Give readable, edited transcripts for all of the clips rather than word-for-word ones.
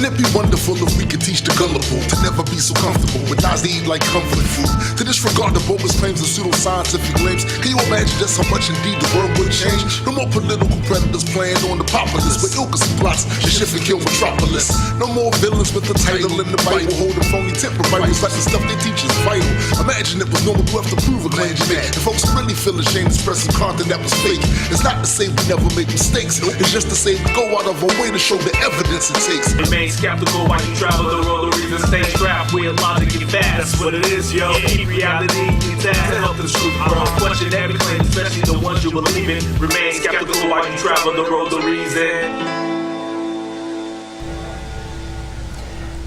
it be wonderful if we could teach the gullible to never be so comfortable with lies they eat like comfort food? To disregard the bogus claims and pseudoscientific claims. Can you imagine just how much indeed the world would change? No more political predators playing on the populace, but ilkas and plots to shift and kill metropolis. No more villains with the title in the Bible, holding phony temper Bibles like the stuff they teach is vital. Imagine it was normal to have to prove a claim you make. And folks really feel ashamed expressing content that was fake. It's not to say we never make mistakes, it's just to say we go out of our way to show the evidence it takes. Remain skeptical while you travel the road, the reason stay strapped with logic and fast. That's what it is, yo. Keep reality intact to help the truth grow. Question every claim, especially the ones you believe in. Remain skeptical while you travel the road, the reason.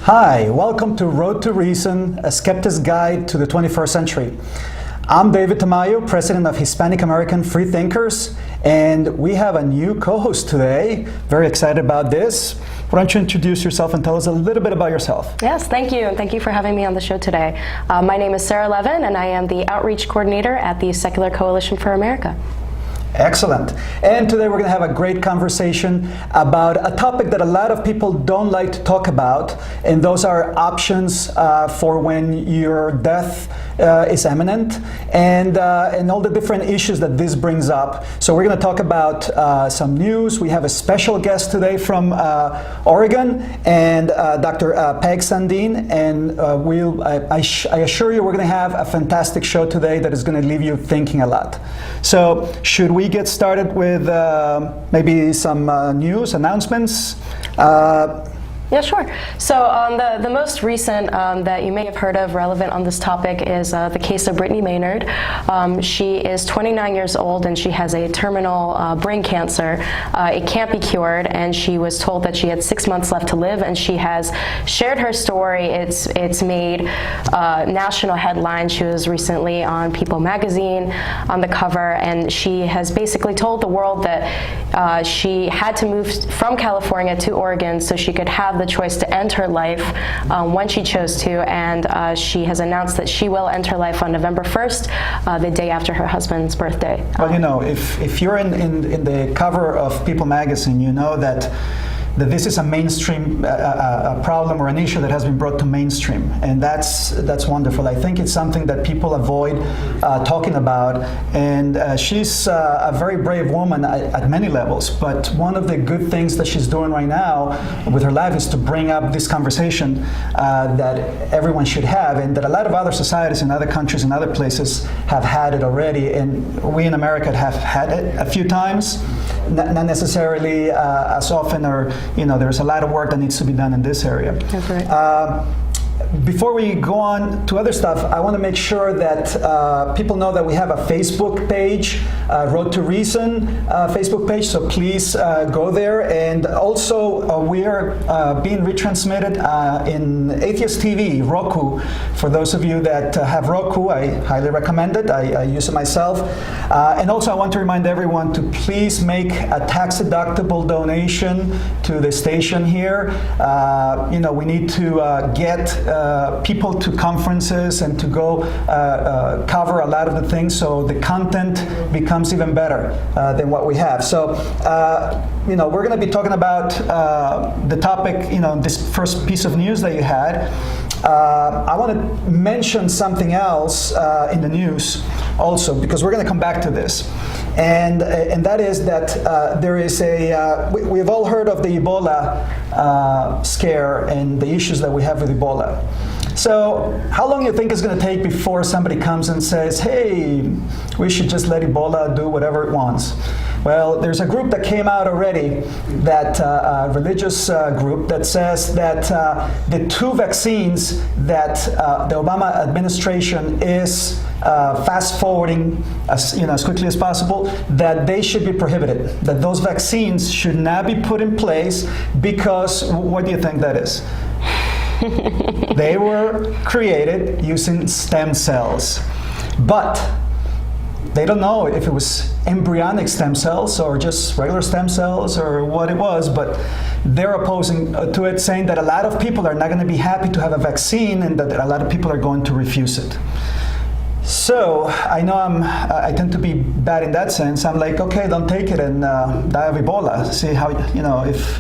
Hi, welcome to Road to Reason, a skeptic's guide to the 21st century. I'm David Tamayo, president of Hispanic American Free Thinkers, and we have a new co-host today. Very excited about this. Why don't you introduce yourself and tell us a little bit about yourself? Yes, thank you, and thank you for having me on the show today. My name is Sarah Levin, and I am the outreach coordinator at the Secular Coalition for America. Excellent. And today we're going to have a great conversation about a topic that a lot of people don't like to talk about, and those are options for when your death is imminent, and all the different issues that this brings up. So we're going to talk about some news. We have a special guest today from Oregon, and Dr. Peggy Sandeen, and I assure you we're going to have a fantastic show today that is going to leave you thinking a lot. So should we get started with maybe some news announcements? Yeah, sure. So the most recent that you may have heard of relevant on this topic is the case of Brittany Maynard. She is 29 years old and she has a terminal brain cancer. It can't be cured, and she was told that she had 6 months left to live, and she has shared her story. It's made national headlines. She was recently on People magazine on the cover, and she has basically told the world that she had to move from California to Oregon so she could have the choice to end her life when she chose to, and she has announced that she will end her life on November 1st, the day after her husband's birthday. Well, you know, if you're in the cover of People magazine, you know that this is a mainstream a problem or an issue that has been brought to mainstream, and that's wonderful. I think it's something that people avoid talking about, and she's a very brave woman at many levels, but one of the good things that she's doing right now with her life is to bring up this conversation that everyone should have, and that a lot of other societies in other countries and other places have had it already, and we in America have had it a few times, not necessarily as often, or there's a lot of work that needs to be done in this area. That's right. Before we go on to other stuff, I want to make sure that people know that we have a Facebook page, Road to Reason Facebook page, so please go there. And also we are being retransmitted in Atheist TV, Roku. For those of you that have Roku, I highly recommend it. I use it myself. And also I want to remind everyone to please make a tax-deductible donation to the station here. We need to get people to conferences and to go cover a lot of the things, so the content becomes even better than what we have. So, we're going to be talking about the topic, this first piece of news that you had. I want to mention something else in the news also, because we're going to come back to this. And that is that there is we've all heard of the Ebola scare and the issues that we have with Ebola. So how long do you think it's going to take before somebody comes and says, hey, we should just let Ebola do whatever it wants? Well, there's a group that came out already, that religious group that says that the two vaccines that the Obama administration is fast-forwarding as quickly as possible, that they should be prohibited, that those vaccines should not be put in place because, what do you think that is? They were created using stem cells, but they don't know if it was embryonic stem cells or just regular stem cells or what it was, but they're opposing to it, saying that a lot of people are not going to be happy to have a vaccine and that a lot of people are going to refuse it. So I know I tend to be bad in that sense. I'm like, okay, don't take it and die of Ebola. See how, if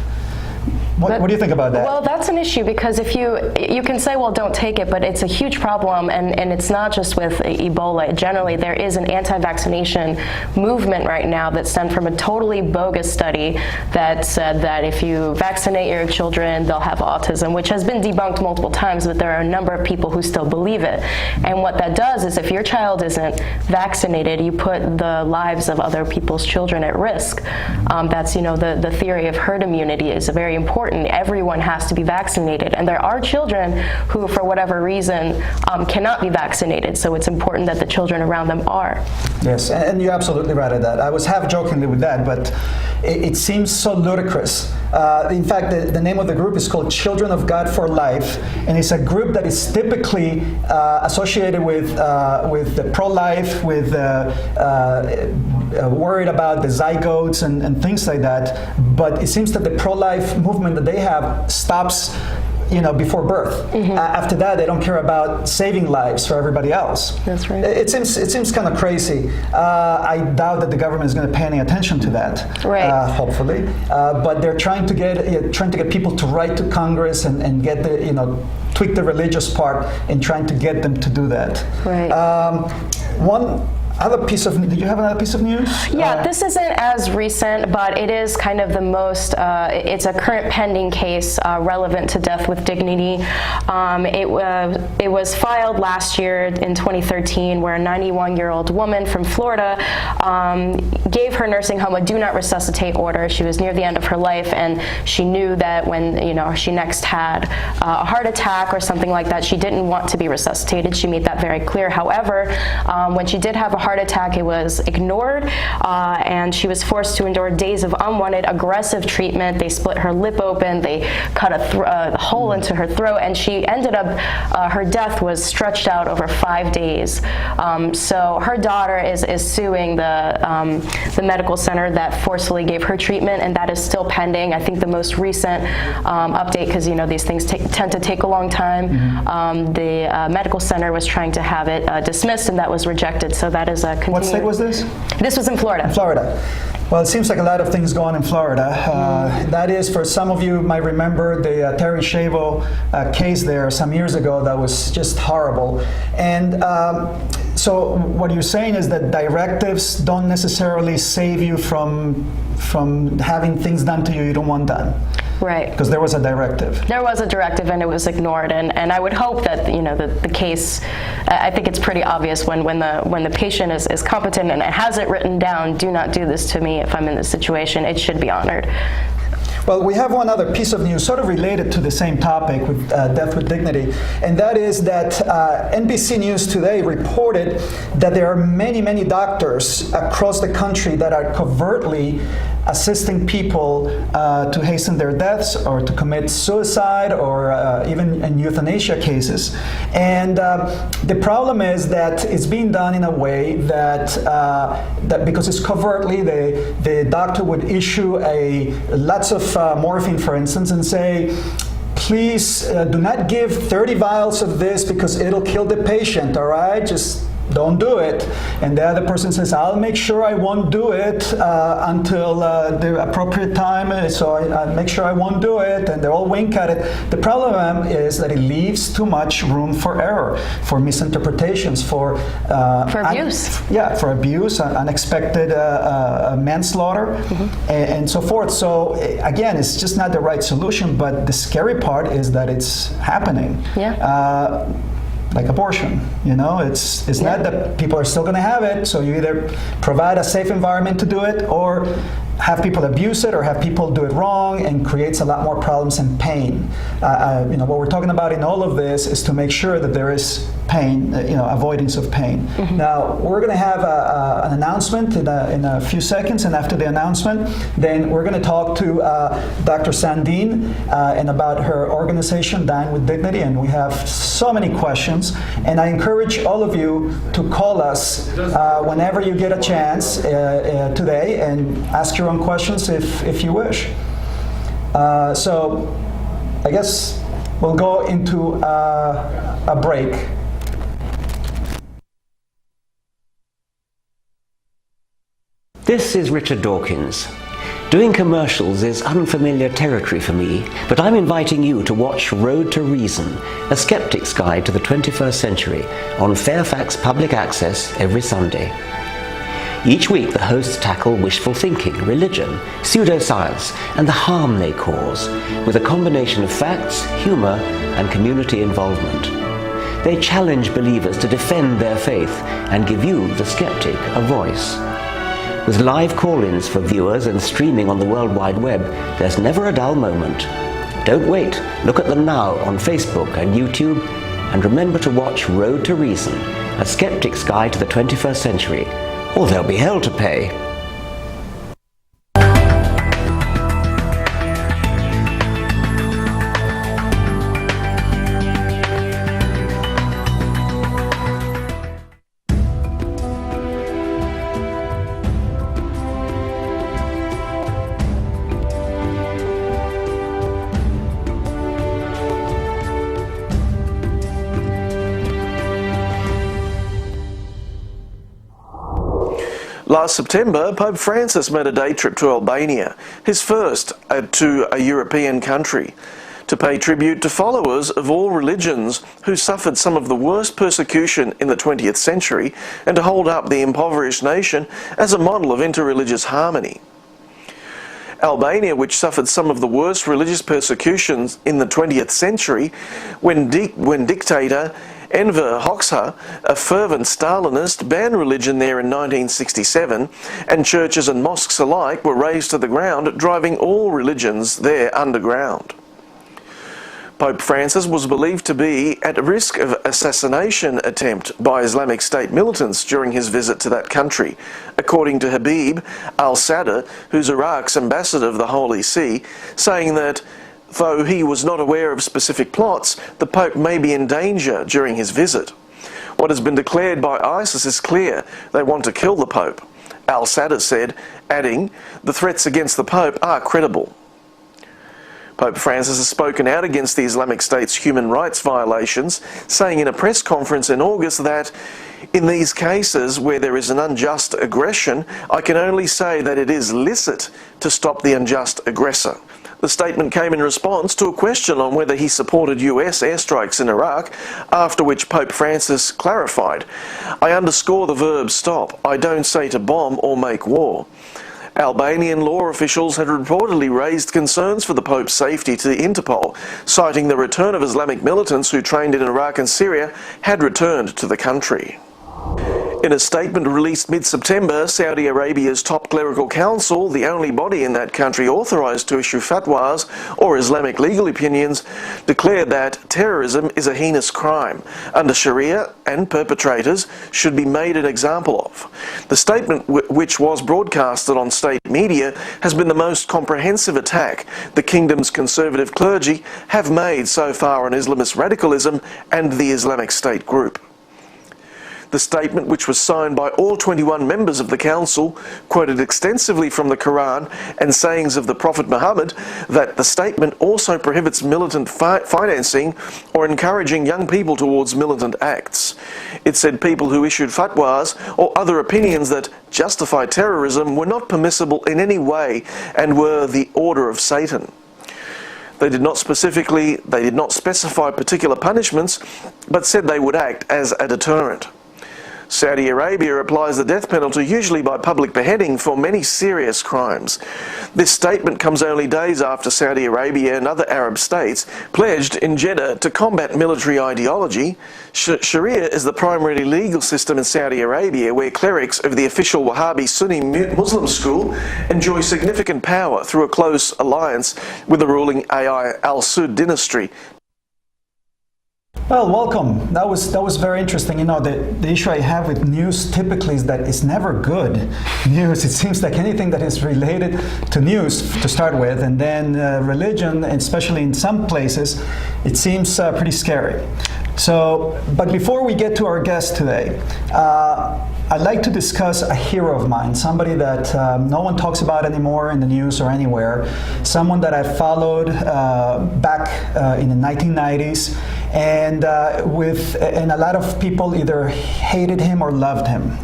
What do you think about that? Well, that's an issue because if you can say, well, don't take it, but it's a huge problem, and it's not just with Ebola. Generally, there is an anti-vaccination movement right now that stemmed from a totally bogus study that said that if you vaccinate your children, they'll have autism, which has been debunked multiple times, but there are a number of people who still believe it. And what that does is if your child isn't vaccinated, you put the lives of other people's children at risk. That's, the theory of herd immunity is very important. Everyone has to be vaccinated, and there are children who, for whatever reason, cannot be vaccinated. So it's important that the children around them are. Yes, and you're absolutely right at that. I was half jokingly with that, but it seems so ludicrous. In fact, the name of the group is called Children of God for Life, and it's a group that is typically associated with the pro-life, with worried about the zygotes and things like that. But it seems that the pro-life movement that they have stops before birth. Mm-hmm. After that, they don't care about saving lives for everybody else. That's right. It seems kind of crazy. I doubt that the government is going to pay any attention to that. Right. Hopefully, but they're trying to get people to write to Congress and get tweak the religious part and trying to get them to do that. Right. Did you have another piece of news? Yeah, this isn't as recent, but it is kind of the most, it's a current pending case relevant to death with dignity. It was filed last year in 2013 where a 91-year-old woman from Florida gave her nursing home a do not resuscitate order. She was near the end of her life, and she knew that when she next had a heart attack or something like that, she didn't want to be resuscitated. She made that very clear. However, when she did have a heart attack, it was ignored, and she was forced to endure days of unwanted aggressive treatment. They split her lip open, they cut a hole into her throat, and she ended up, her death was stretched out over 5 days. So her daughter is suing the medical center that forcefully gave her treatment, and that is still pending. I think the most recent update, because these things tend to take a long time, the medical center was trying to have it dismissed, and that was rejected. So that is a continuing. What state was this? This was in Florida. Florida. Well, it seems like a lot of things go on in Florida. That is, for some of you might remember the Terry Shavo case there some years ago that was just horrible. And so what you're saying is that directives don't necessarily save you from having things done to you don't want done. Right. Because there was a directive. There was a directive, and it was ignored. And I would hope that the case. I think it's pretty obvious when the patient is competent and has it written down. Do not do this to me if I'm in this situation. It should be honored. Well, we have one other piece of news sort of related to the same topic with death with dignity, and that is that NBC News today reported that there are many doctors across the country that are covertly assisting people to hasten their deaths or to commit suicide or even in euthanasia cases. And the problem is that it's being done in a way that because it's covertly, the doctor would issue lots of morphine, for instance, and say, please do not give 30 vials of this because it'll kill the patient, all right? Just don't do it. And the other person says, I'll make sure I won't do it until the appropriate time, so I make sure I won't do it, and they all wink at it. The problem is that it leaves too much room for error, for misinterpretations, for abuse. For abuse, unexpected manslaughter, and so forth. So again, it's just not the right solution, but the scary part is that it's happening. Yeah. Like abortion, it's not that people are still going to have it, so you either provide a safe environment to do it or have people abuse it or have people do it wrong, and creates a lot more problems and pain. What we're talking about in all of this is to make sure that there is pain, avoidance of pain. Now, we're going to have an announcement in a few seconds, and after the announcement, then we're going to talk to Dr. Sandeen and about her organization, Dying with Dignity, and we have so many questions, and I encourage all of you to call us whenever you get a chance today and ask your own questions if you wish. So I guess we'll go into a break. This is Richard Dawkins. Doing commercials is unfamiliar territory for me, but I'm inviting you to watch Road to Reason, a skeptic's guide to the 21st century, on Fairfax Public Access every Sunday. Each week the hosts tackle wishful thinking, religion, pseudoscience, and the harm they cause, with a combination of facts, humour, and community involvement. They challenge believers to defend their faith and give you, the skeptic, a voice. With live call-ins for viewers and streaming on the World Wide Web, there's never a dull moment. Don't wait. Look at them now on Facebook and YouTube, and remember to watch Road to Reason, a skeptic's guide to the 21st century, or there'll be hell to pay. Last September, Pope Francis made a day trip to Albania, his first to a European country, to pay tribute to followers of all religions who suffered some of the worst persecution in the 20th century, and to hold up the impoverished nation as a model of interreligious harmony. Albania, which suffered some of the worst religious persecutions in the 20th century, when dictator Enver Hoxha, a fervent Stalinist, banned religion there in 1967, and churches and mosques alike were razed to the ground, driving all religions there underground. Pope Francis was believed to be at risk of assassination attempt by Islamic State militants during his visit to that country, according to Habib al-Sadr, who's Iraq's ambassador to the Holy See, saying that though he was not aware of specific plots, the Pope may be in danger during his visit. What has been declared by ISIS is clear. They want to kill the Pope, al-Sadr said, adding, "The threats against the Pope are credible." Pope Francis has spoken out against the Islamic State's human rights violations, saying in a press conference in August that, "In these cases where there is an unjust aggression, I can only say that it is licit to stop the unjust aggressor." The statement came in response to a question on whether he supported US airstrikes in Iraq, after which Pope Francis clarified, "I underscore the verb stop. I don't say to bomb or make war." Albanian law officials had reportedly raised concerns for the Pope's safety to Interpol, citing the return of Islamic militants who trained in Iraq and Syria had returned to the country. In a statement released mid-September, Saudi Arabia's top clerical council, the only body in that country authorised to issue fatwas or Islamic legal opinions, declared that terrorism is a heinous crime under Sharia and perpetrators should be made an example of. The statement, which was broadcasted on state media, has been the most comprehensive attack the kingdom's conservative clergy have made so far on Islamist radicalism and the Islamic State group. The statement, which was signed by all 21 members of the council, quoted extensively from the Quran and sayings of the Prophet Muhammad that the statement also prohibits militant financing or encouraging young people towards militant acts. It said people who issued fatwas or other opinions that justify terrorism were not permissible in any way and were the order of Satan. They did not specify particular punishments, but said they would act as a deterrent. Saudi Arabia applies the death penalty usually by public beheading for many serious crimes. This statement comes only days after Saudi Arabia and other Arab states pledged in Jeddah to combat military ideology. Sharia is the primary legal system in Saudi Arabia, where clerics of the official Wahhabi Sunni Muslim school enjoy significant power through a close alliance with the ruling Al Saud dynasty. Well, welcome. That was very interesting. You know, the issue I have with news typically is that it's never good news. It seems like anything that is related to news to start with, and then religion, especially in some places, it seems pretty scary. So, but before we get to our guest today, I'd like to discuss a hero of mine, somebody that no one talks about anymore in the news or anywhere, someone that I followed back in the 1990s, and a lot of people either hated him or loved him.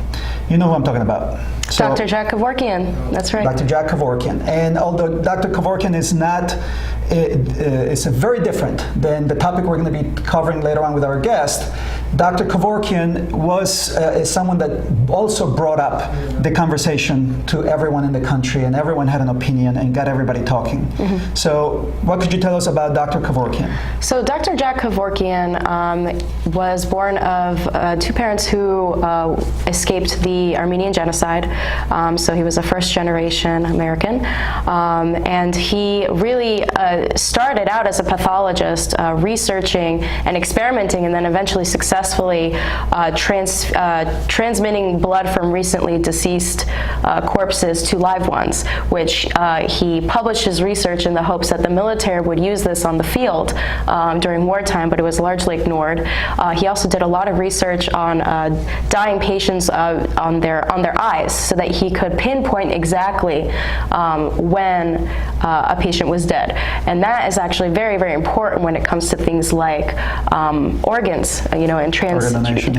You know who I'm talking about. So, Dr. Jack Kevorkian, that's right. Dr. Jack Kevorkian. And although Dr. Kevorkian is not, it's very different than the topic we're going to be covering later on with our guest, Dr. Kevorkian is someone that also brought up the conversation to everyone in the country, and everyone had an opinion and got everybody talking. Mm-hmm. So what could you tell us about Dr. Kevorkian? So Dr. Jack Kevorkian was born of two parents who escaped the Armenian genocide. So he was a first-generation American. And he really started out as a pathologist, researching and experimenting, and then eventually successfully transmitting blood from recently deceased corpses to live ones, which he published his research in the hopes that the military would use this on the field during wartime, but it was largely ignored. He also did a lot of research on dying patients on their eyes, so that he could pinpoint exactly when a patient was dead. And that is actually very, very important when it comes to things like organs, and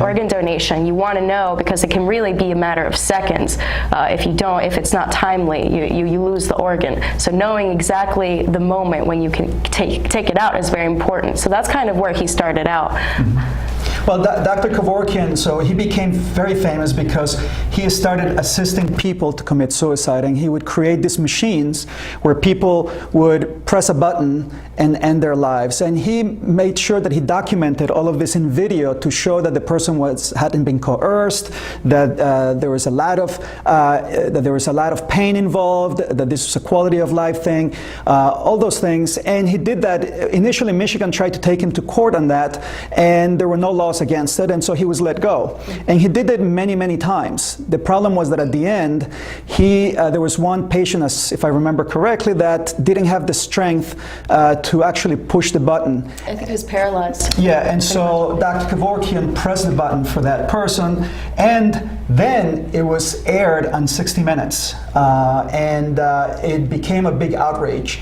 organ donation. You want to know, because it can really be a matter of seconds. If it's not timely, you lose the organ. So knowing exactly the moment when you can take it out is very important. So that's kind of where he started out. Mm-hmm. Well, Dr. Kevorkian, so he became very famous because he started assisting people to commit suicide, and he would create these machines where people would press a button and end their lives. And he made sure that he documented all of this in video to show that the person hadn't been coerced, that there was a lot of pain involved, that this was a quality of life thing, all those things. And he did that. Initially, Michigan tried to take him to court on that, and there were no laws against it, and so he was let go. And he did it many, many times. The problem was that at the end, there was one patient, if I remember correctly, that didn't have the strength to actually push the button. I think he was paralyzed. Yeah, and so Dr. Kevorkian pressed the button for that person, and then it was aired on 60 Minutes, and it became a big outrage.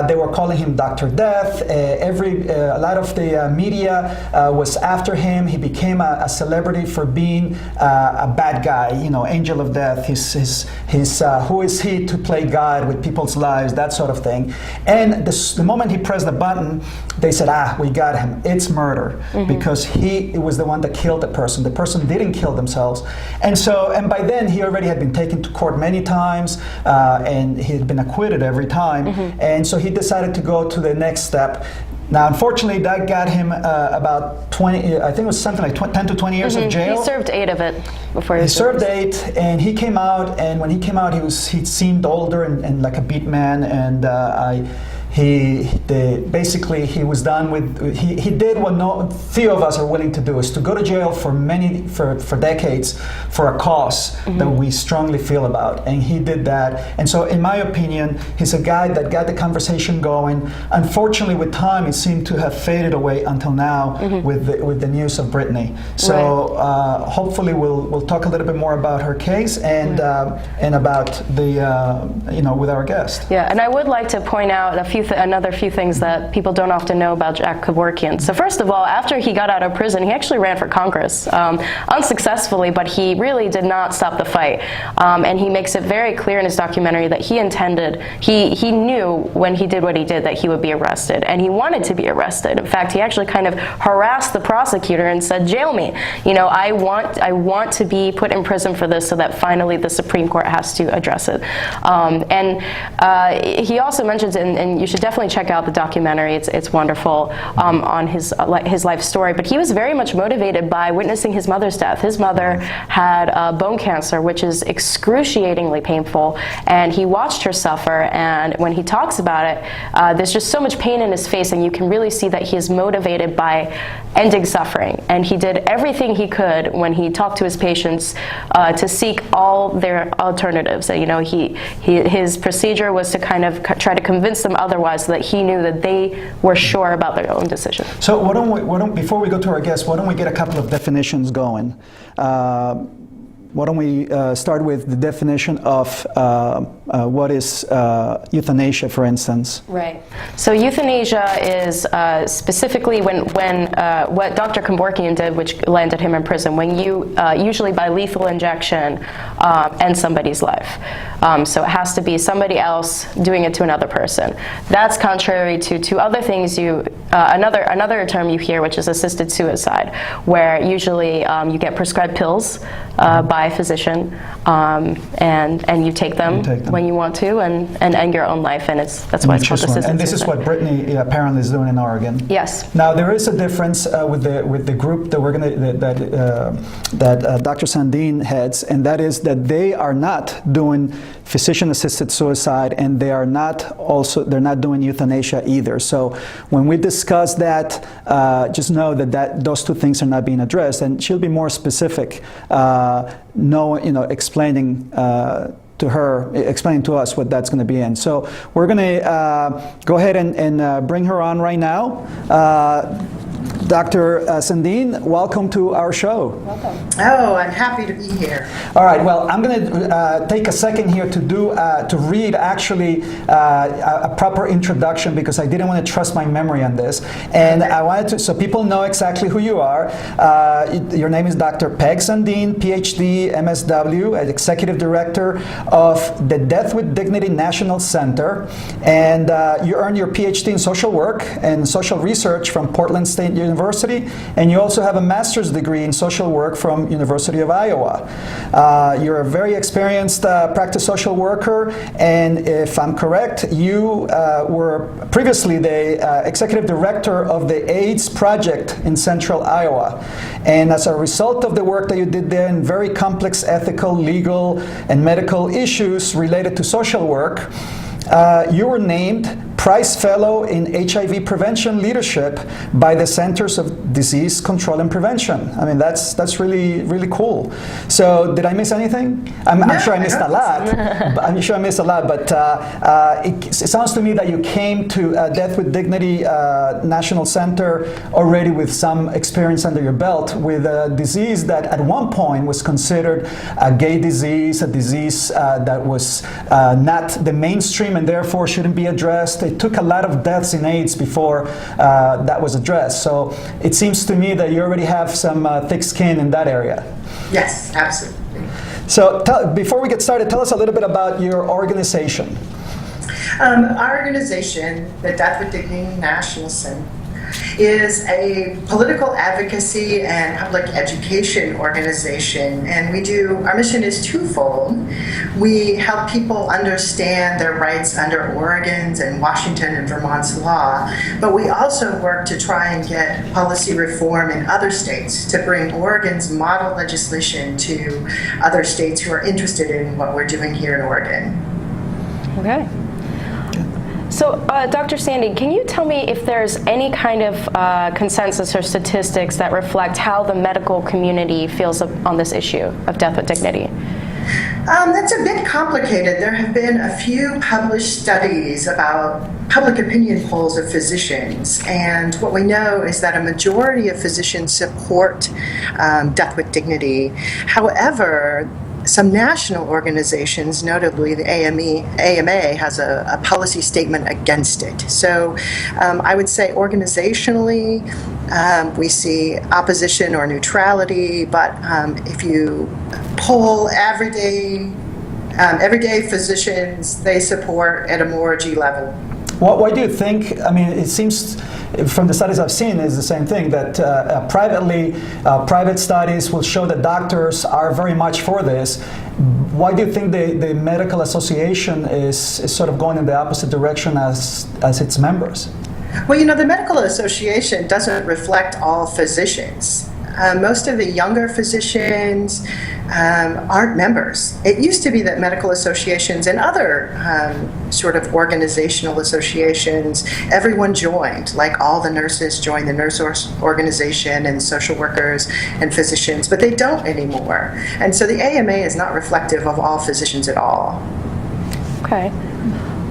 They were calling him Dr. Death. A lot of the media was after him. He became a celebrity for being a bad guy, angel of death. Who is he to play God with people's lives, that sort of thing. And the moment he pressed the button, they said, we got him. It's murder, because he was the one that killed the person. The person didn't kill themselves. And by then he already had been taken to court many times, and he had been acquitted every time. And so he decided to go to the next step. Now, unfortunately, that got him about 20, I think it was something like 10 to 20 years of jail. He served 8 of it before he served 8, and he came out, and when he came out, he seemed older and like a beat man, and basically he was done with, he did what few of us are willing to do, is to go to jail for decades for a cause that we strongly feel about, and he did that. And so in my opinion, he's a guy that got the conversation going. Unfortunately, with time, it seemed to have faded away until now with the news of Brittany. So hopefully we'll talk a little bit more about her case and about the with our guest. Yeah, and I would like to point out another few things that people don't often know about Jack Kevorkian. So first of all, after he got out of prison, he actually ran for Congress, unsuccessfully, but he really did not stop the fight. And he makes it very clear in his documentary that he knew when he did what he did that he would be arrested, and he wanted to be arrested. In fact, he actually kind of harassed the prosecutor and said, "Jail me. I want to be put in prison for this, so that finally the Supreme Court has to address it." And he also mentions, and you should definitely check out the documentary. It's wonderful on his life story. But he was very much motivated by witnessing his mother's death. His mother had bone cancer, which is excruciatingly painful, and he watched her suffer. And when he talks about it, there's just so much pain in his face, and you can really see that he is motivated by ending suffering. And he did everything he could when he talked to his patients to seek all their alternatives. His procedure was to kind of try to convince them otherwise, so that he knew that they were sure about their own decision. So before we go to our guest, why don't we get a couple of definitions going? Why don't we start with the definition of what is euthanasia, for instance? Right. So euthanasia is specifically when what Dr. Kevorkian did, which landed him in prison, when you usually by lethal injection end somebody's life. So it has to be somebody else doing it to another person. That's contrary to other things another term you hear, which is assisted suicide, where usually you get prescribed pills by a physician, and you take them when you want to, and end your own life, and that's why it's called assisted suicide. And this is what Brittany apparently is doing in Oregon. Yes. Now there is a difference with the group that we're going that Dr. Sandeen heads, and that is that they are not doing physician-assisted suicide, and they're not doing euthanasia either. So when we discuss that, just know that those two things are not being addressed, and she'll be more specific, explaining to us what that's going to be in. So we're going to go ahead and bring her on right now. Dr. Sandeen, welcome to our show. Welcome. Oh, I'm happy to be here. All right. Well, I'm going to take a second here to read actually a proper introduction, because I didn't want to trust my memory on this, and I wanted to, so people know exactly who you are. Your name is Dr. Peg Sandeen, PhD, MSW, Executive Director of the Death with Dignity National Center, and you earned your PhD in social work and social research from Portland State University, and you also have a master's degree in social work from University of Iowa. You're a very experienced practice social worker, and if I'm correct, you were previously the executive director of the AIDS Project in Central Iowa. And as a result of the work that you did there in very complex ethical, legal, and medical issues related to social work, you were named Prize Fellow in HIV Prevention Leadership by the Centers of Disease Control and Prevention. I mean, that's really, really cool. So did I miss anything? I'm sure I missed a lot. I'm sure I missed a lot, but it sounds to me that you came to Death with Dignity National Center already with some experience under your belt with a disease that at one point was considered a gay disease, a disease that was not the mainstream and therefore shouldn't be addressed. It took a lot of deaths in AIDS before that was addressed. So it seems to me that you already have some thick skin in that area. Yes, absolutely. So before we get started, tell us a little bit about your organization. Our organization, the Death with Dignity National Center, is a political advocacy and public education organization, and our mission is twofold. We help people understand their rights under Oregon's and Washington and Vermont's law, but we also work to try and get policy reform in other states to bring Oregon's model legislation to other states who are interested in what we're doing here in Oregon. Okay. So, Dr. Sandeen, can you tell me if there's any kind of consensus or statistics that reflect how the medical community feels on this issue of death with dignity? That's a bit complicated. There have been a few published studies about public opinion polls of physicians, and what we know is that a majority of physicians support death with dignity. However, some national organizations, notably the AMA has a policy statement against it. So I would say organizationally, we see opposition or neutrality, but if you poll everyday physicians, they support at a more G level. Why do you think, I mean, it seems from the studies I've seen is the same thing, that private studies will show that doctors are very much for this. Why do you think the medical association is sort of going in the opposite direction as its members? Well, the medical association doesn't reflect all physicians. Most of the younger physicians aren't members. It used to be that medical associations and other sort of organizational associations, everyone joined, like all the nurses joined the nurse organization and social workers and physicians, but they don't anymore. And so the AMA is not reflective of all physicians at all. Okay.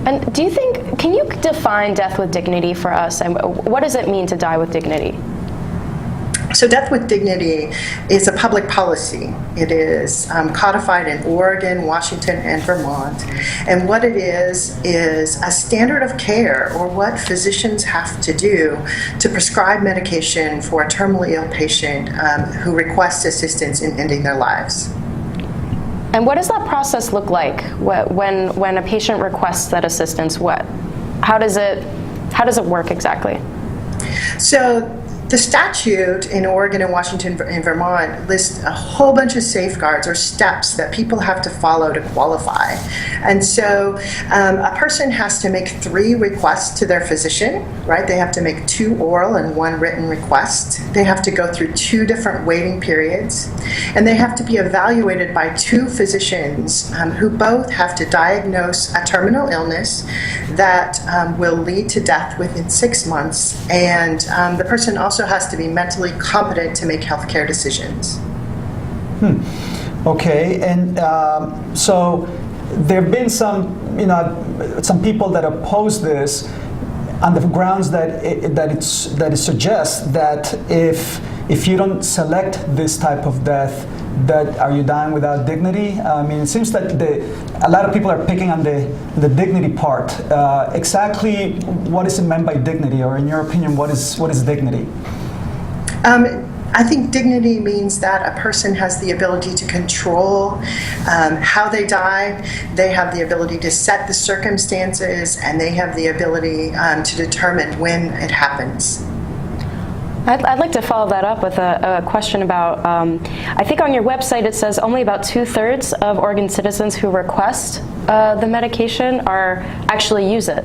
And can you define death with dignity for us, and what does it mean to die with dignity? So death with dignity is a public policy. It is codified in Oregon, Washington, and Vermont. And what it is a standard of care, or what physicians have to do to prescribe medication for a terminally ill patient who requests assistance in ending their lives. And what does that process look like when a patient requests that assistance? How does it work exactly? So the statute in Oregon and Washington and Vermont lists a whole bunch of safeguards or steps that people have to follow to qualify. And so a person has to make 3 requests to their physician, right? They have to make 2 oral and 1 written request. They have to go through 2 different waiting periods. And they have to be evaluated by 2 physicians who both have to diagnose a terminal illness that will lead to death within 6 months. And the person also has to be mentally competent to make healthcare decisions. Okay, and so there have been some people that oppose this on the grounds that it suggests that if you don't select this type of death, that are you dying without dignity? I mean, it seems that a lot of people are picking on the dignity part. Exactly what is meant by dignity, or in your opinion, what is dignity? I think dignity means that a person has the ability to control how they die. They have the ability to set the circumstances, and they have the ability to determine when it happens. I'd like to follow that up with a question about, I think on your website it says only about 2/3 of Oregon citizens who request the medication actually use it.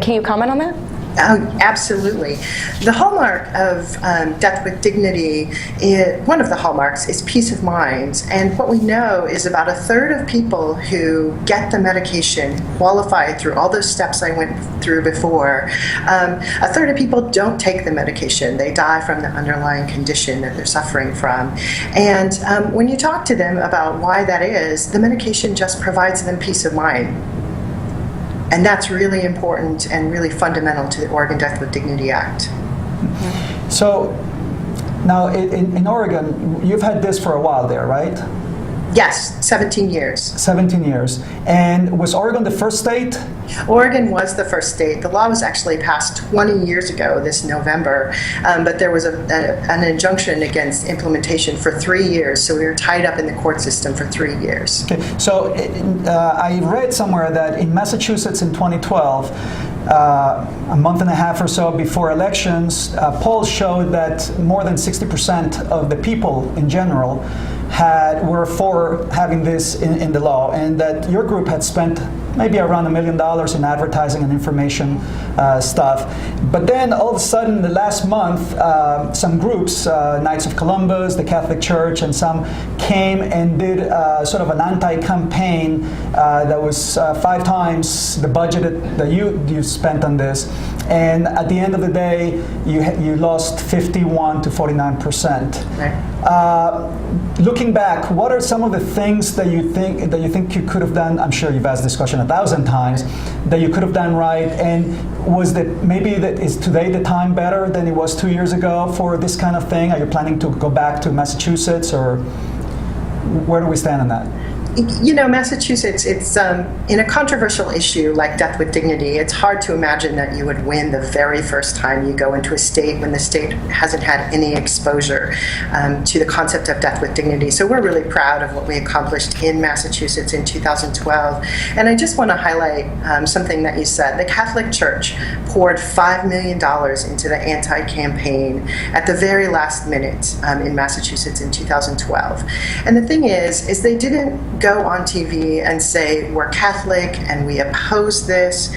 Can you comment on that? Absolutely. The hallmark of death with dignity, one of the hallmarks, is peace of mind. And what we know is about 1/3 of people who get the medication qualify through all those steps I went through before. 1/3 of people don't take the medication. They die from the underlying condition that they're suffering from. And when you talk to them about why that is, the medication just provides them peace of mind. And that's really important and really fundamental to the Oregon Death with Dignity Act. So now in Oregon, you've had this for a while there, right? Yes, 17 years. 17 years. And was Oregon the first state? Oregon was the first state. The law was actually passed 20 years ago this November, but there was an injunction against implementation for 3 years, so we were tied up in the court system for 3 years. Okay. So I read somewhere that in Massachusetts in 2012, a month and a half or so before elections, polls showed that more than 60% of the people in general were for having this in the law, and that your group had spent maybe around $1 million in advertising and information stuff. But then all of a sudden, the last month, some groups, Knights of Columbus, the Catholic Church, and some came and did sort of an anti-campaign that was 5 times the budget that you spent on this. And at the end of the day, you lost 51 to 49%. Right. Looking back, what are some of the things that you think you could have done? I'm sure you've asked this question 1,000 times, that you could have done right. And is today the time better than it was 2 years ago for this kind of thing? Are you planning to go back to Massachusetts, or where do we stand on that? You know, Massachusetts, it's in a controversial issue like death with dignity, it's hard to imagine that you would win the very first time you go into a state when the state hasn't had any exposure to the concept of death with dignity. So we're really proud of what we accomplished in Massachusetts in 2012. And I just want to highlight something that you said. The Catholic Church poured $5 million into the anti-campaign at the very last minute in Massachusetts in 2012. And the thing is they didn't go on TV and say we're Catholic and we oppose this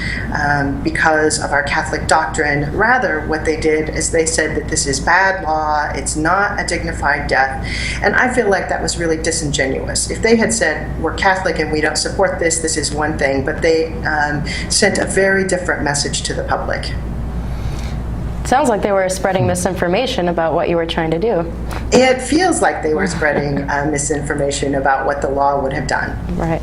because of our Catholic doctrine. Rather, what they did is they said that this is bad law, it's not a dignified death, and I feel like that was really disingenuous. If they had said we're Catholic and we don't support this, this is one thing, but they sent a very different message to the public. Sounds like they were spreading misinformation about what you were trying to do. It feels like they were spreading misinformation about what the law would have done. Right.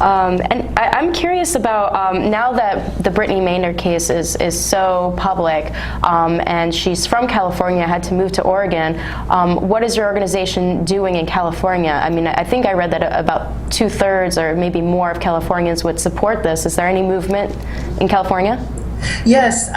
And I'm curious about now that the Brittany Maynard case is so public, and she's from California, had to move to Oregon. What is your organization doing in California? I mean, I think I read that about 2/3 or maybe more of Californians would support this. Is there any movement in California? Yes.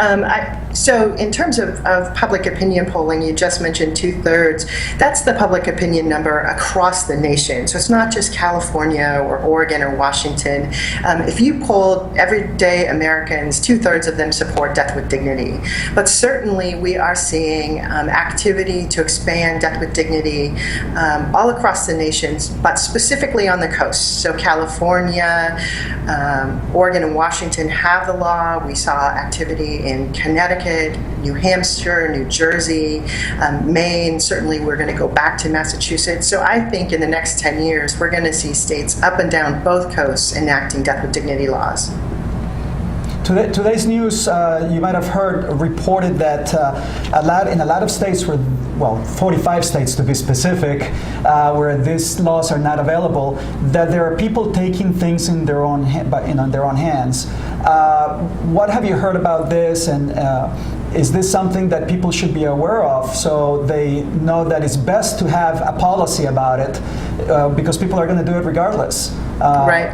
So in terms of public opinion polling, you just mentioned 2/3. That's the public opinion number across the nation. So it's not just California or Oregon or Washington. If you polled everyday Americans, 2/3 of them support death with dignity. But certainly we are seeing activity to expand death with dignity all across the nation, but specifically on the coast. So California, Oregon, and Washington have the law. We saw activity in Connecticut, New Hampshire, New Jersey, Maine. Certainly we're going to go back to Massachusetts. So I think in the next 10 years, we're going to see states up and down both coasts enacting death with dignity laws. Today's news, you might have heard reported that in a lot of states, 45 states to be specific, where these laws are not available, that there are people taking things in their own hands. What have you heard about this, and is this something that people should be aware of so they know that it's best to have a policy about it, because people are going to do it regardless? Right.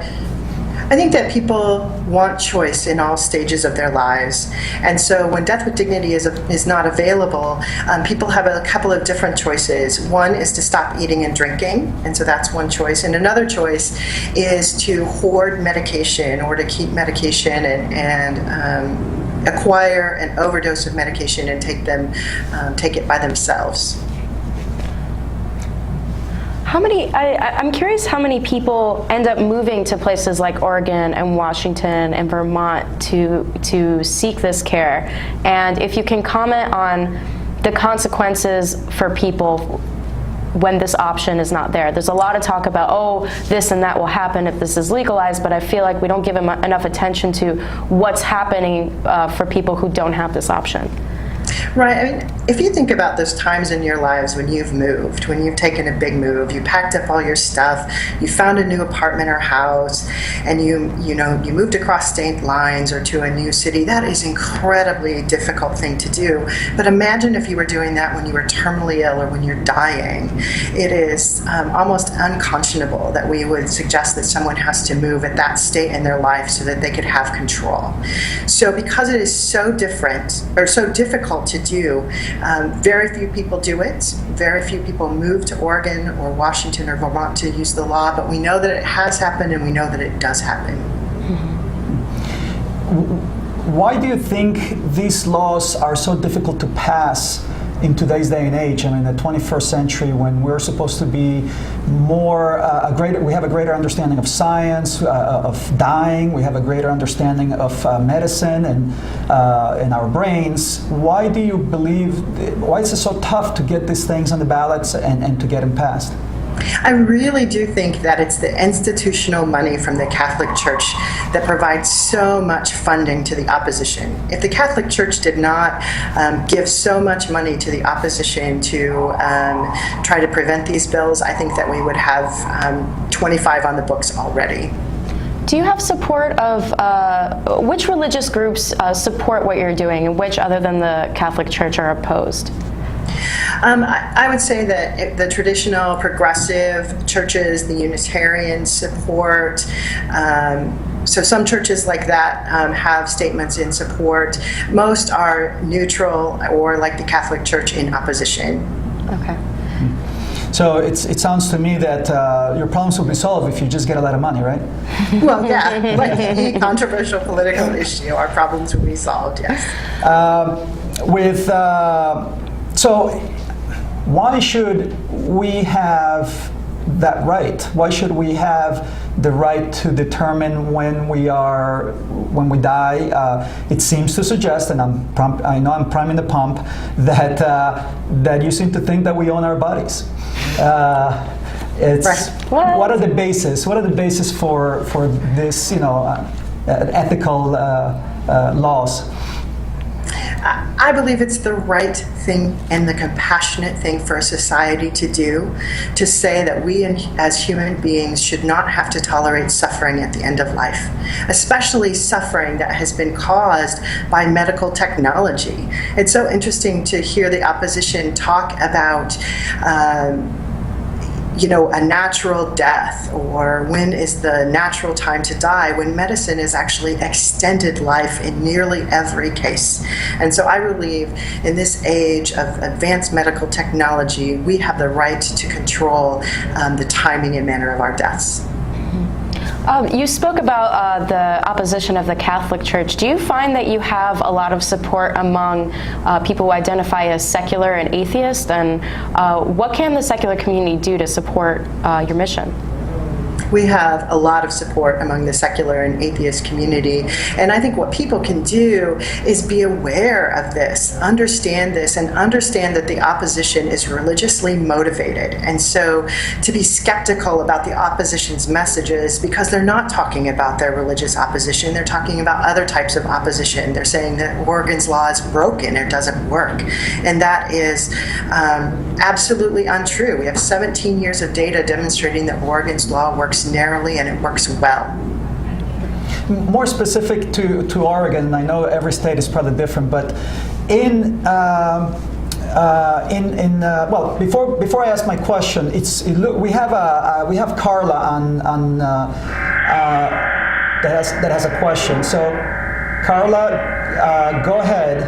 I think that people want choice in all stages of their lives. And so when death with dignity is not available, people have a couple of different choices. One is to stop eating and drinking, and so that's one choice. And another choice is to hoard medication or to keep medication and acquire an overdose of medication and take it by themselves. I'm curious how many people end up moving to places like Oregon and Washington and Vermont to seek this care, and if you can comment on the consequences for people when this option is not there. There's a lot of talk about, this and that will happen if this is legalized, but I feel like we don't give enough attention to what's happening for people who don't have this option. Right. I mean, if you think about those times in your lives when you've moved, when you've taken a big move, you packed up all your stuff, you found a new apartment or house, and you moved across state lines or to a new city, that is an incredibly difficult thing to do. But imagine if you were doing that when you were terminally ill or when you're dying. It is almost unconscionable that we would suggest that someone has to move at that state in their life so that they could have control. So because it is so different or so difficult to do, very few people do it. Very few people move to Oregon or Washington or Vermont to use the law, but we know that it has happened and we know that it does happen. Why do you think these laws are so difficult to pass in today's day and age? I mean, the 21st century, when we're supposed to be more we have a greater understanding of science, of dying. We have a greater understanding of medicine and in our brains. Why do you believe? Why is it so tough to get these things on the ballots and to get them passed? I really do think that it's the institutional money from the Catholic Church that provides so much funding to the opposition. If the Catholic Church did not give so much money to the opposition to try to prevent these bills, I think that we would have 25 on the books already. Do you have support of which religious groups support what you're doing, and which, other than the Catholic Church, are opposed? I would say that the traditional progressive churches, the Unitarians support. So some churches like that have statements in support. Most are neutral or, like the Catholic Church, in opposition. Okay. So it sounds to me that your problems will be solved if you just get a lot of money, right? Well, yeah, like any controversial political issue, our problems will be solved, yes. So why should we have that right? Why should we have the right to determine when we die? It seems to suggest, and I know I'm priming the pump, that you seem to think that we own our bodies. Right. What are the bases? What are the bases for this, ethical laws? I believe it's the right thing and the compassionate thing for a society to do, to say that we as human beings should not have to tolerate suffering at the end of life, especially suffering that has been caused by medical technology. It's so interesting to hear the opposition talk about a natural death, or when is the natural time to die, when medicine is actually extended life in nearly every case. And so I believe in this age of advanced medical technology, we have the right to control the timing and manner of our deaths. You spoke about the opposition of the Catholic Church. Do you find that you have a lot of support among people who identify as secular and atheist? And what can the secular community do to support your mission? We have a lot of support among the secular and atheist community. And I think what people can do is be aware of this, understand that the opposition is religiously motivated. And so to be skeptical about the opposition's messages, because they're not talking about their religious opposition, they're talking about other types of opposition. They're saying that Oregon's law is broken, it doesn't work. And that is absolutely untrue. We have 17 years of data demonstrating that Oregon's law works narrowly and it works well. More specific to Oregon, I know every state is probably different, but before I ask my question, we have Carla on that has a question. So Carla, go ahead.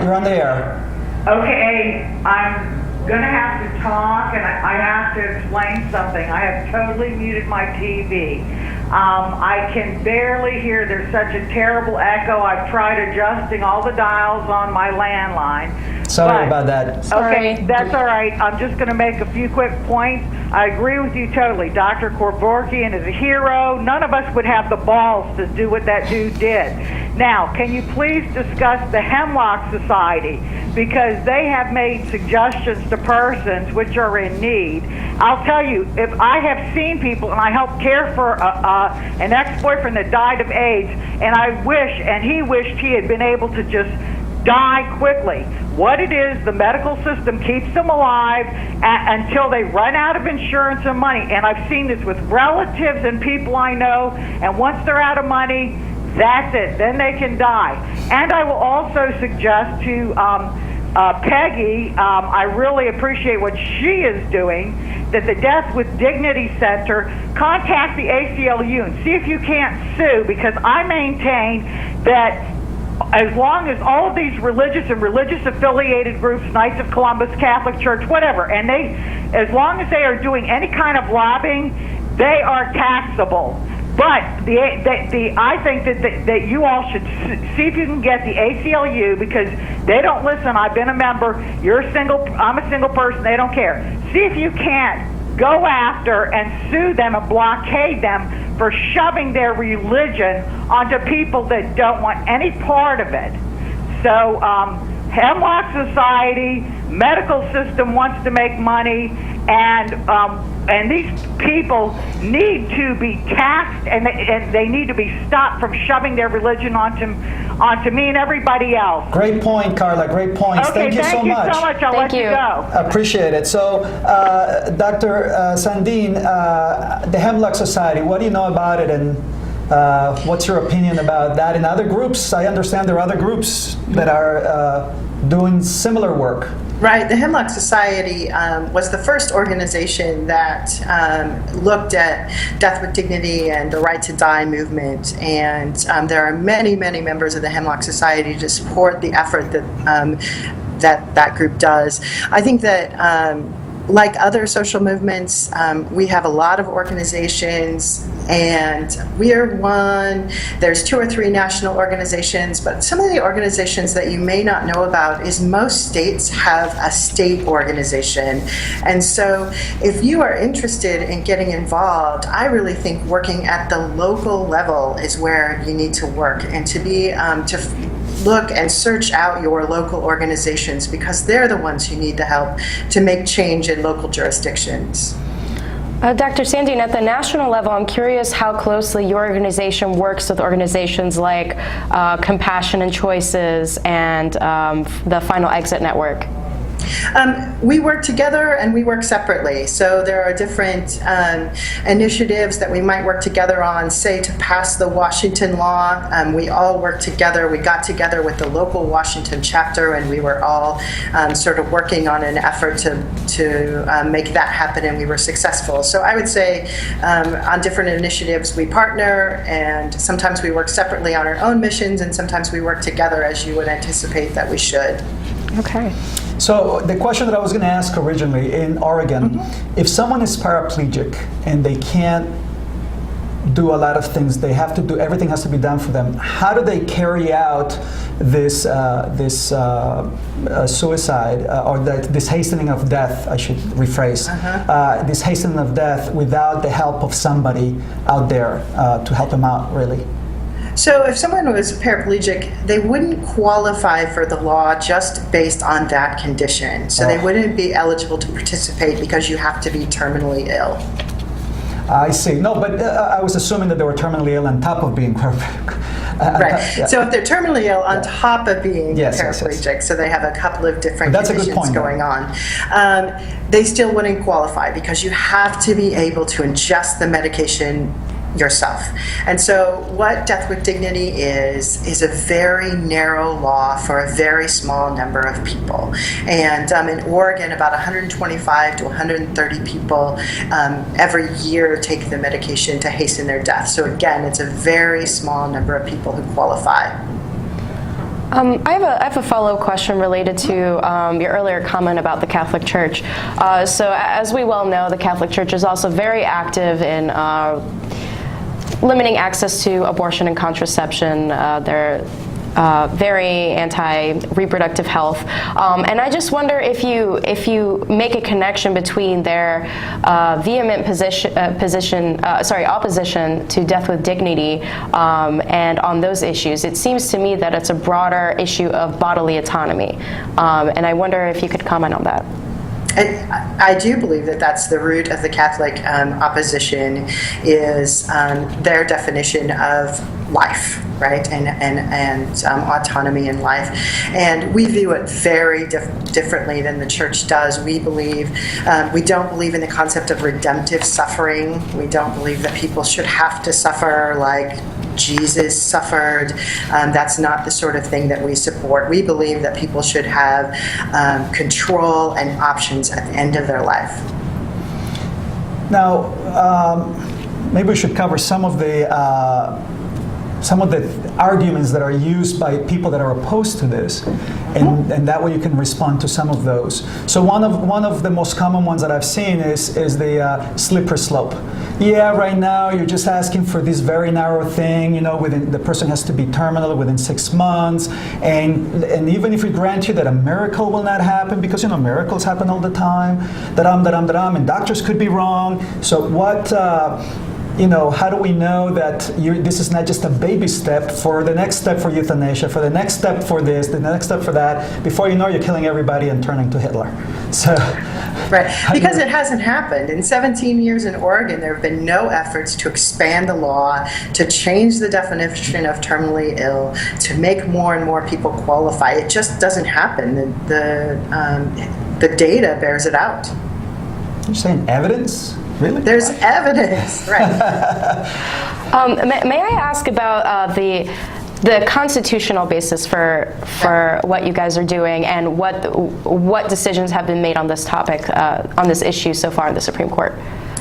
You're on the air. Okay, I'm going to have to talk, and I have to explain something. I have totally muted my TV. I can barely hear. There's such a terrible echo. I've tried adjusting all the dials on my landline. Sorry about that. Okay, that's all right. I'm just going to make a few quick points. I agree with you totally. Dr. Kevorkian is a hero. None of us would have the balls to do what that dude did. Now, can you please discuss the Hemlock Society? Because they have made suggestions to persons which are in need. I'll tell you, if I have seen people, and I helped care for an ex-boyfriend that died of AIDS, and he wished he had been able to just die quickly. What it is, the medical system keeps them alive until they run out of insurance and money. And I've seen this with relatives and people I know, and once they're out of money, that's it. Then they can die. And I will also suggest to Peggy, I really appreciate what she is doing, that the Death with Dignity Center, contact the ACLU and see if you can't sue, because I maintain that as long as all of these religious and religious affiliated groups, Knights of Columbus, Catholic Church, whatever, and as long as they are doing any kind of lobbying, they are taxable. But I think that you all should see if you can get the ACLU, because they don't listen. I've been a member. I'm a single person. They don't care. See if you can't go after and sue them and blockade them for shoving their religion onto people that don't want any part of it. So Hemlock Society, medical system wants to make money, and these people need to be taxed, and they need to be stopped from shoving their religion onto me and everybody else. Great point, Carla. Great points. Okay, thank you so much. I'll let you go. Appreciate it. So, Dr. Sandeen, the Hemlock Society, what do you know about it, and what's your opinion about that and other groups? I understand there are other groups that are doing similar work. Right. The Hemlock Society was the first organization that looked at death with dignity and the right to die movement. And there are many, many members of the Hemlock Society to support the effort that that group does. I think that like other social movements, we have a lot of organizations, and we are one. There's 2 or 3 national organizations, but some of the organizations that you may not know about is most states have a state organization. And so if you are interested in getting involved, I really think working at the local level is where you need to work, and to be look and search out your local organizations, because they're the ones who need the help to make change in local jurisdictions. Dr. Sandeen, at the national level, I'm curious how closely your organization works with organizations like Compassion and Choices and the Final Exit Network. We work together and we work separately. So there are different initiatives that we might work together on, say to pass the Washington law. We all work together. We got together with the local Washington chapter and we were all sort of working on an effort to make that happen, and we were successful. So I would say on different initiatives we partner, and sometimes we work separately on our own missions, and sometimes we work together, as you would anticipate that we should. Okay. So the question that I was going to ask originally, in Oregon, if someone is paraplegic and they can't do a lot of things, they have to do, everything has to be done for them, how do they carry out this suicide or this hastening of death, I should rephrase, this hastening of death without the help of somebody out there to help them out, really? So if someone was paraplegic, they wouldn't qualify for the law just based on that condition. So they wouldn't be eligible to participate because you have to be terminally ill. I see. No, but I was assuming that they were terminally ill on top of being paraplegic. Right. Yeah. So if they're terminally ill on top of being paraplegic, yes. So they have a couple of different That's conditions going on, they still wouldn't qualify because you have to be able to ingest the medication yourself. And so what Death with Dignity is a very narrow law for a very small number of people. And in Oregon, about 125 to 130 people every year take the medication to hasten their death. So again, it's a very small number of people who qualify. I have a follow-up question related to your earlier comment about the Catholic Church. So as we well know, the Catholic Church is also very active in limiting access to abortion and contraception. They're very anti-reproductive health, and I just wonder if you make a connection between their vehement opposition to death with dignity, and on those issues. It seems to me that it's a broader issue of bodily autonomy, and I wonder if you could comment on that. I do believe that that's the root of the Catholic opposition, is their definition of life, right, and autonomy in life. And we view it very differently than the Church does. We don't believe in the concept of redemptive suffering. We don't believe that people should have to suffer like Jesus suffered. That's not the sort of thing that we support. We believe that people should have control and options at the end of their life. Now, maybe we should cover some of the arguments that are used by people that are opposed to this, and that way you can respond to some of those. So one of the most common ones that I've seen is the slippery slope. Yeah, right now you're just asking for this very narrow thing. Within the person has to be terminal within 6 months, and even if we grant you that a miracle will not happen, because miracles happen all the time, and doctors could be wrong. So what? How do we know that this is not just a baby step for the next step for euthanasia, for the next step for this, the next step for that? Before you know, you're killing everybody and turning to Hitler. So, right, because it hasn't happened. In 17 years in Oregon, there have been no efforts to expand the law, to change the definition of terminally ill, to make more and more people qualify. It just doesn't happen. The data bears it out. You're saying evidence? Really? There's evidence, right? May I ask about the constitutional basis for what you guys are doing, and what decisions have been made on this topic, on this issue so far in the Supreme Court?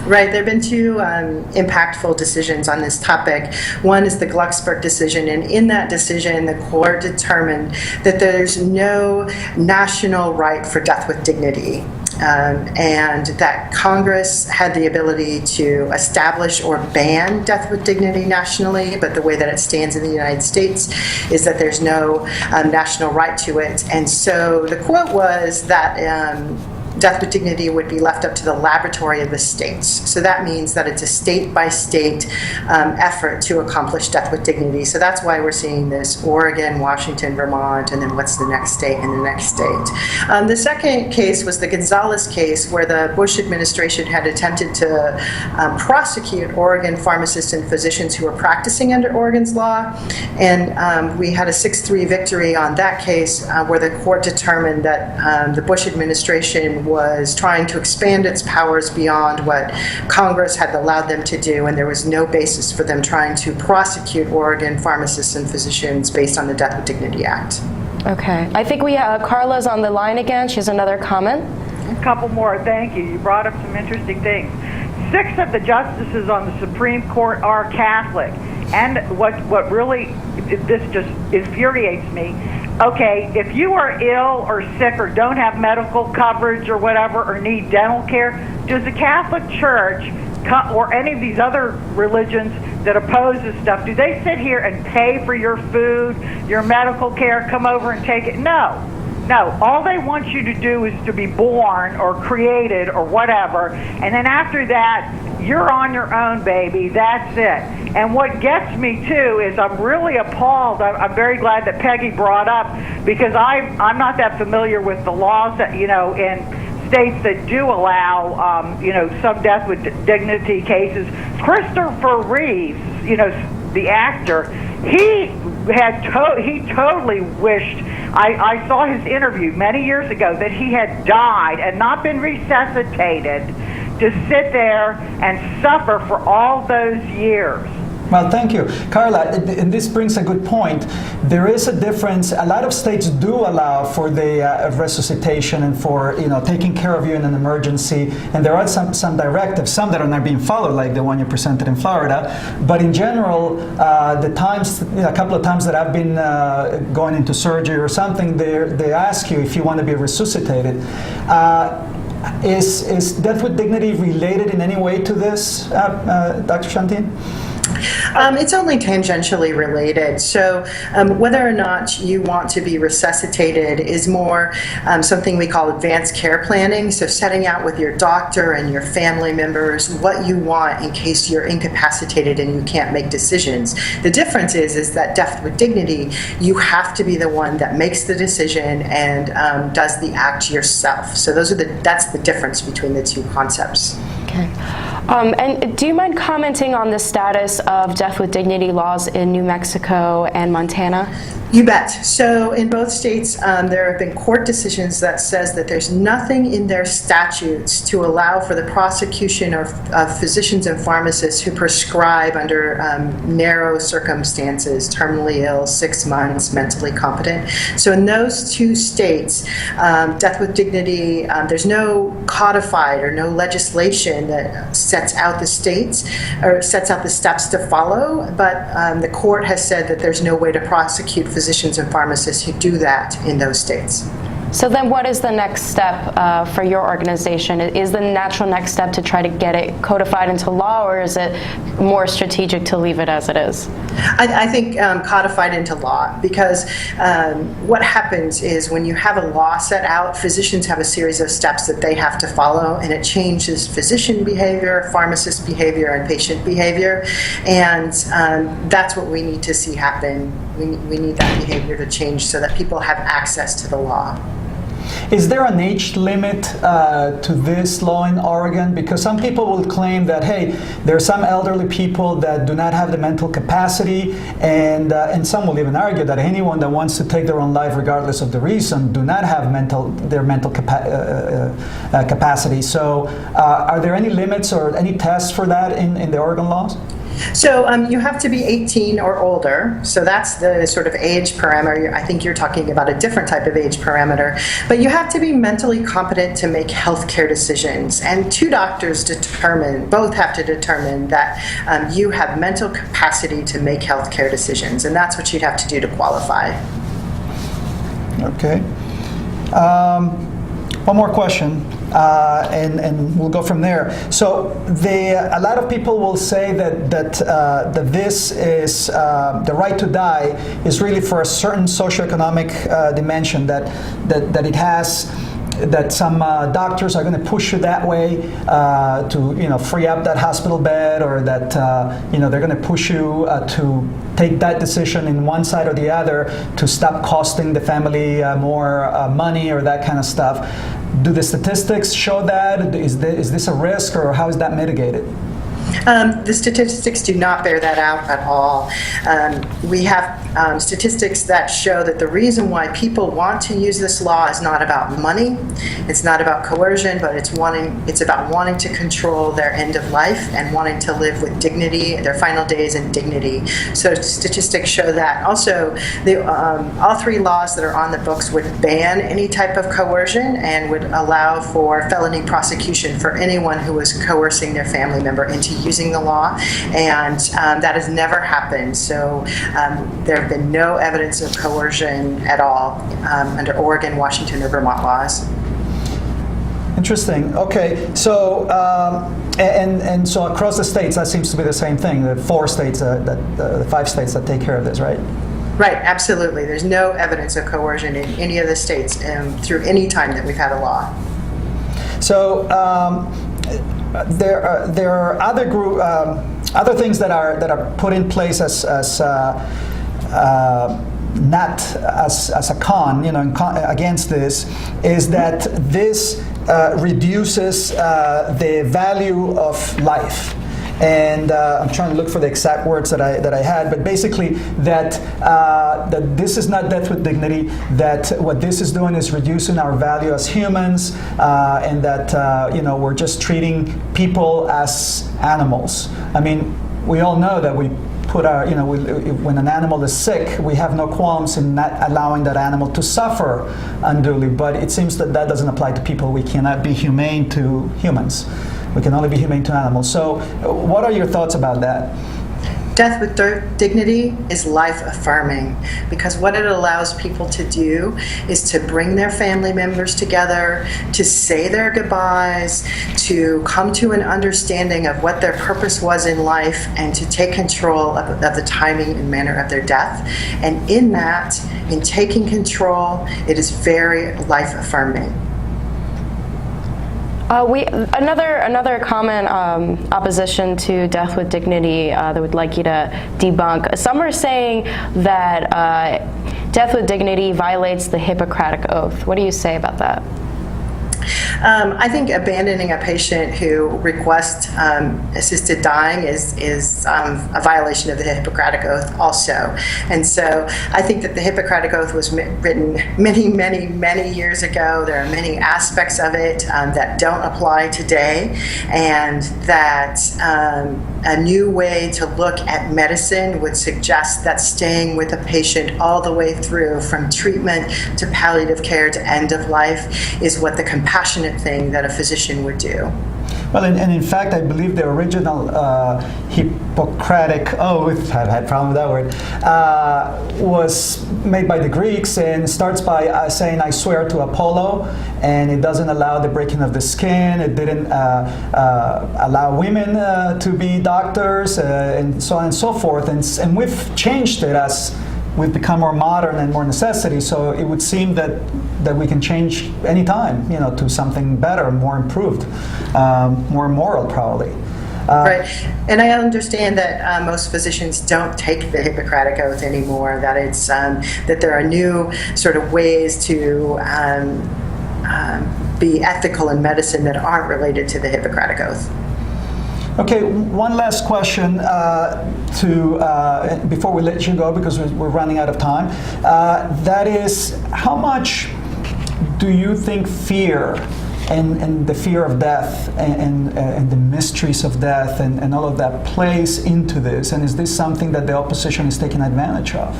Right, there have been two impactful decisions on this topic. One is the Glucksberg decision, and in that decision, the court determined that there's no national right for death with dignity. And that Congress had the ability to establish or ban death with dignity nationally, but the way that it stands in the United States is that there's no national right to it. And so the quote was that death with dignity would be left up to the laboratory of the states. So that means that it's a state-by-state effort to accomplish death with dignity. So that's why we're seeing this Oregon, Washington, Vermont, and then what's the next state and the next state. The second case was the Gonzalez case, where the Bush administration had attempted to prosecute Oregon pharmacists and physicians who were practicing under Oregon's law. And we had a 6-3 victory on that case where the court determined that the Bush administration was trying to expand its powers beyond what Congress had allowed them to do, and there was no basis for them trying to prosecute Oregon pharmacists and physicians based on the Death with Dignity Act. Okay. I think we have Carla's on the line again. She has another comment. A couple more. Thank you. You brought up some interesting things. 6 of the justices on the Supreme Court are Catholic. And what really, this just infuriates me, okay, if you are ill or sick or don't have medical coverage or whatever, or need dental care, does the Catholic Church or any of these other religions that oppose this stuff, do they sit here and pay for your food, your medical care, come over and take it? No. No, all they want you to do is to be born or created or whatever, and then after that, you're on your own, baby. That's it. And what gets me, too, is I'm really appalled. I'm very glad that Peggy brought up, because I'm not that familiar with the laws that, in states that do allow, some death with dignity cases. Christopher Reeves, the actor, he totally wished, I saw his interview many years ago, that he had died and not been resuscitated to sit there and suffer for all those years. Well, thank you. Carla, and this brings a good point. There is a difference. A lot of states do allow for the resuscitation and for taking care of you in an emergency, and there are some directives, some that are not being followed, like the one you presented in Florida. But in general, the times, a couple of times that I've been going into surgery or something, they ask you if you want to be resuscitated. Is death with dignity related in any way to this, Dr. Sandeen? It's only tangentially related. So whether or not you want to be resuscitated is more something we call advanced care planning. So setting out with your doctor and your family members what you want in case you're incapacitated and you can't make decisions. The difference is that death with dignity, you have to be the one that makes the decision and does the act yourself. So that's the difference between the two concepts. Okay. And do you mind commenting on the status of death with dignity laws in New Mexico and Montana? You bet. So in both states, there have been court decisions that says that there's nothing in their statutes to allow for the prosecution of physicians and pharmacists who prescribe under narrow circumstances, terminally ill, 6 months, mentally competent. So in those two states, death with dignity, there's no codified or no legislation that sets out the states or sets out the steps to follow, but the court has said that there's no way to prosecute physicians and pharmacists who do that in those states. So then what is the next step for your organization? Is the natural next step to try to get it codified into law, or is it more strategic to leave it as it is? I think codified into law, because what happens is when you have a law set out, physicians have a series of steps that they have to follow, and it changes physician behavior, pharmacist behavior, and patient behavior, and that's what we need to see happen. We need that behavior to change so that people have access to the law. Is there an age limit to this law in Oregon? Because some people will claim that, hey, there are some elderly people that do not have the mental capacity, and some will even argue that anyone that wants to take their own life, regardless of the reason, do not have their mental capacity. So are there any limits or any tests for that in the Oregon laws? So you have to be 18 or older, so that's the sort of age parameter. I think you're talking about a different type of age parameter, but you have to be mentally competent to make healthcare decisions, and two doctors both have to determine that you have mental capacity to make healthcare decisions, and that's what you'd have to do to qualify. Okay. One more question. And we'll go from there. So a lot of people will say that this is the right to die is really for a certain socioeconomic dimension, that it has that some doctors are going to push you that way to free up that hospital bed, or that they're going to push you to take that decision in one side or the other to stop costing the family more money or that kind of stuff. Do the statistics show that? Is this a risk, or how is that mitigated? The statistics do not bear that out at all. We have statistics that show that the reason why people want to use this law is not about money, it's not about coercion, but it's about wanting to control their end of life and wanting to live with dignity, their final days in dignity. So statistics show that. Also, all three laws that are on the books would ban any type of coercion and would allow for felony prosecution for anyone who was coercing their family member into using the law, and that has never happened. So there have been no evidence of coercion at all under Oregon, Washington, or Vermont laws. Interesting. Okay, so and so across the states, that seems to be the same thing. The 4 states, the 5 states that take care of this, right? Right, absolutely. There's no evidence of coercion in any of the states through any time that we've had a law. So. There are other things that are put in place as not as a con, against this, is that this reduces the value of life. And I'm trying to look for the exact words that I had, but basically that this is not death with dignity, that what this is doing is reducing our value as humans, and that we're just treating people as animals. I mean, we all know that we put when an animal is sick, we have no qualms in not allowing that animal to suffer unduly, but it seems that doesn't apply to people. We cannot be humane to humans. We can only be humane to animals. So what are your thoughts about that? Death with dignity is life-affirming, because what it allows people to do is to bring their family members together, to say their goodbyes, to come to an understanding of what their purpose was in life, and to take control of the timing and manner of their death. And in that, in taking control, it is very life-affirming. Another common opposition to death with dignity that we'd like you to debunk. Some are saying that death with dignity violates the Hippocratic Oath. What do you say about that? I think abandoning a patient who requests assisted dying is a violation of the Hippocratic Oath also. And so I think that the Hippocratic Oath was written many, many, many years ago. There are many aspects of it that don't apply today, and that a new way to look at medicine would suggest that staying with a patient all the way through, from treatment to palliative care to end of life, is what the compassionate thing that a physician would do. Well, and in fact, I believe the original Hippocratic Oath, I've had a problem with that word, was made by the Greeks, and starts by saying, I swear to Apollo, and it doesn't allow the breaking of the skin, it didn't allow women to be doctors, and so on and so forth, and we've changed it as we've become more modern and more necessity, so it would seem that we can change any time, to something better, more improved, more moral, probably. Right, and I understand that most physicians don't take the Hippocratic Oath anymore. That it's that there are new sort of ways to be ethical in medicine that aren't related to the Hippocratic Oath. Okay, one last question before we let you go, because we're running out of time. That is, how much do you think fear and the fear of death and the mysteries of death and all of that plays into this? And is this something that the opposition is taking advantage of?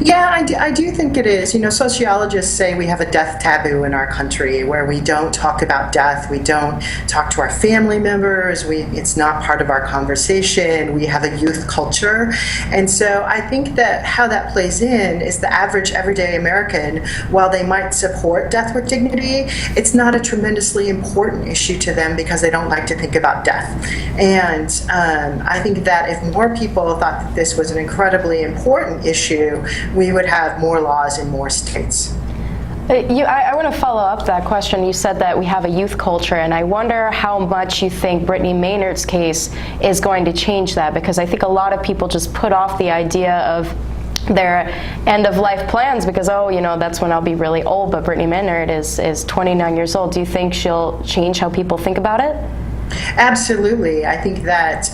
Yeah, I do think it is. Sociologists say we have a death taboo in our country, where we don't talk about death, we don't talk to our family members, it's not part of our conversation, we have a youth culture. And so I think that how that plays in is the average everyday American, while they might support death with dignity, it's not a tremendously important issue to them because they don't like to think about death. And I think that if more people thought that this was an incredibly important issue, we would have more laws in more states. I want to follow up that question. You said that we have a youth culture, and I wonder how much you think Brittany Maynard's case is going to change that, because I think a lot of people just put off the idea of their end-of-life plans because, oh, you know, that's when I'll be really old, but Brittany Maynard is 29 years old. Do you think she'll change how people think about it? Absolutely. I think that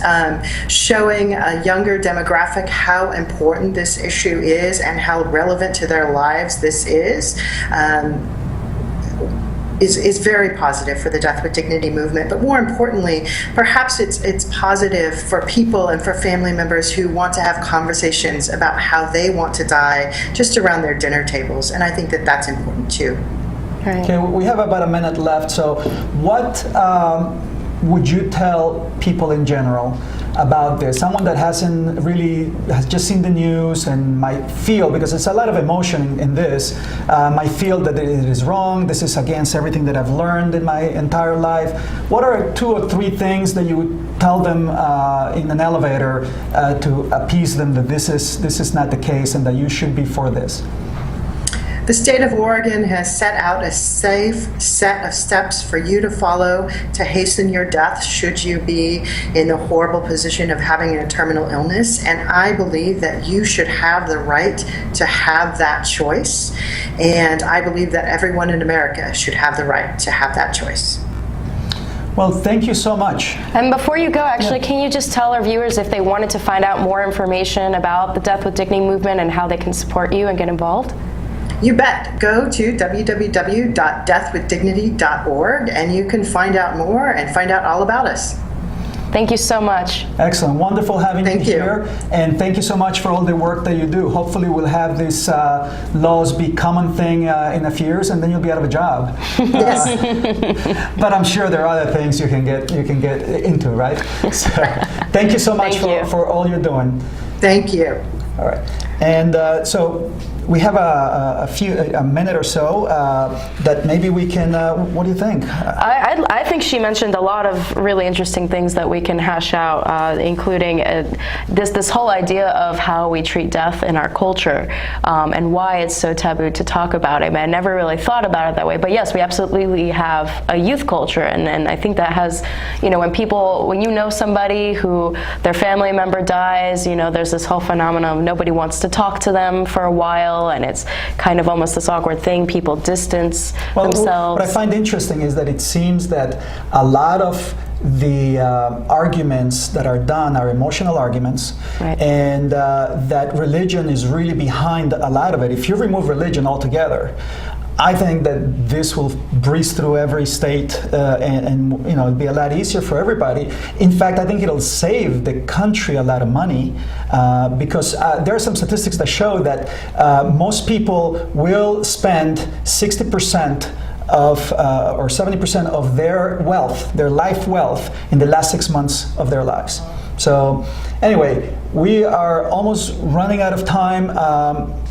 showing a younger demographic how important this issue is and how relevant to their lives this is very positive for the Death with Dignity movement. But more importantly, perhaps it's positive for people and for family members who want to have conversations about how they want to die just around their dinner tables. And I think that that's important too. Right. Okay, we have about a minute left. So what would you tell people in general about this? Someone that has just seen the news and might feel, because there's a lot of emotion in this, might feel that it is wrong, this is against everything that I've learned in my entire life. What are 2 or 3 things that you would tell them in an elevator to appease them that this is not the case and that you should be for this? The state of Oregon has set out a safe set of steps for you to follow to hasten your death should you be in the horrible position of having a terminal illness. And I believe that you should have the right to have that choice. And I believe that everyone in America should have the right to have that choice. Well, thank you so much. And before you go, actually, can you just tell our viewers if they wanted to find out more information about the Death with Dignity movement and how they can support you and get involved? You bet. Go to www.deathwithdignity.org and you can find out more and find out all about us. Thank you so much. Excellent. Wonderful having you here. And thank you so much for all the work that you do. Hopefully we'll have these laws be common thing in a few years, and then you'll be out of a job. Yes. But I'm sure there are other things you can get into, right? So, thank you so much for all you're doing. Thank you. All right. And so we have a minute or so that maybe we can, what do you think? I think she mentioned a lot of really interesting things that we can hash out, including this whole idea of how we treat death in our culture and why it's so taboo to talk about it. I never really thought about it that way, but yes, we absolutely have a youth culture, and I think that has, you know, when you know somebody who their family member dies, you know, there's this whole phenomenon of nobody wants to talk to them for a while, and it's kind of almost this awkward thing. People distance themselves. What I find interesting is that it seems that a lot of the arguments that are done are emotional arguments, right. And that religion is really behind a lot of it. If you remove religion altogether, I think that this will breeze through every state and you know, it'll be a lot easier for everybody. In fact, I think it'll save the country a lot of money because there are some statistics that show that most people will spend 60% of or 70% of their wealth, their life wealth, in the last 6 months of their lives. So anyway, we are almost running out of time.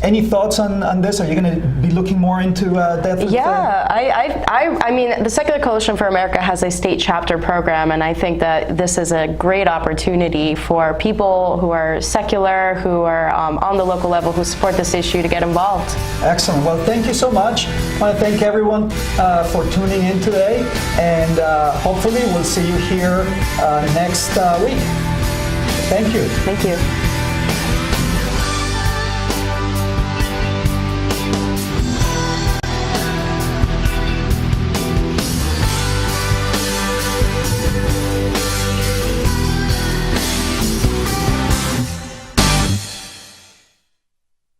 Any thoughts on this? Are you going to be looking more into death? Yeah, I mean, the Secular Coalition for America has a state chapter program, and I think that this is a great opportunity for people who are secular, who are on the local level, who support this issue to get involved. Excellent. Well, thank you so much. I want to thank everyone for tuning in today, and hopefully we'll see you here next week. Thank you. Thank you.